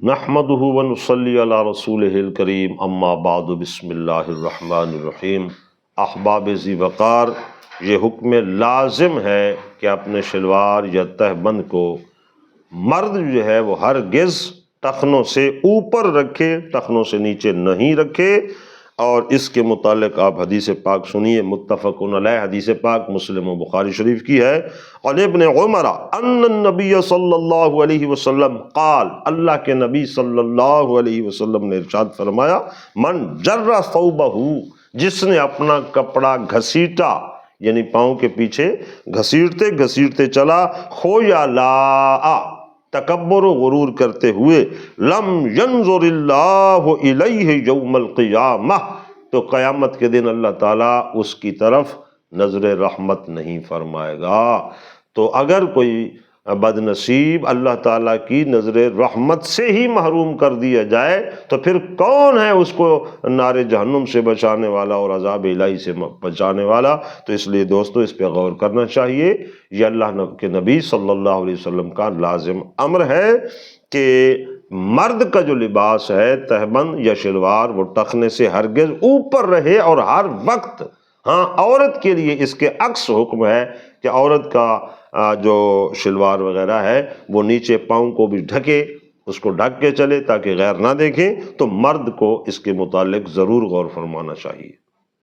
نحمدہ ونصلی علی رسولہ الکریم اما بعد بسم اللہ الرحمن الرحیم۔ احباب ذی وقار، یہ حکم لازم ہے کہ اپنے شلوار یا تہبند کو مرد جو ہے وہ ہرگز ٹخنوں سے اوپر رکھے، ٹخنوں سے نیچے نہیں رکھے۔ اور اس کے متعلق آپ حدیث پاک سنیے، متفق علیہ حدیث پاک مسلم و بخاری شریف کی ہے۔ اور ابن عمر ان النبی صلی اللہ علیہ وسلم قال، اللہ کے نبی صلی اللہ علیہ وسلم نے ارشاد فرمایا، من جر ثوبہ، جس نے اپنا کپڑا گھسیٹا، یعنی پاؤں کے پیچھے گھسیٹتے گھسیٹتے چلا، خیلا، تکبر و غرور کرتے ہوئے، لم ینظر اللہ الیہ یوم القیامہ، تو قیامت کے دن اللہ تعالیٰ اس کی طرف نظر رحمت نہیں فرمائے گا۔ تو اگر کوئی بد نصیب اللہ تعالیٰ کی نظر رحمت سے ہی محروم کر دیا جائے تو پھر کون ہے اس کو نار جہنم سے بچانے والا اور عذاب الہی سے بچانے والا؟ تو اس لیے دوستو اس پہ غور کرنا چاہیے۔ یہ اللہ کے نبی صلی اللہ علیہ وسلم کا لازم امر ہے کہ مرد کا جو لباس ہے، تہبند یا شلوار، وہ ٹخنے سے ہرگز اوپر رہے، اور ہر وقت۔ ہاں، عورت کے لیے اس کے عکس حکم ہے کہ عورت کا جو شلوار وغیرہ ہے وہ نیچے پاؤں کو بھی ڈھکے، اس کو ڈھک کے چلے تاکہ غیر نہ دیکھیں۔ تو مرد کو اس کے متعلق ضرور غور فرمانا چاہیے۔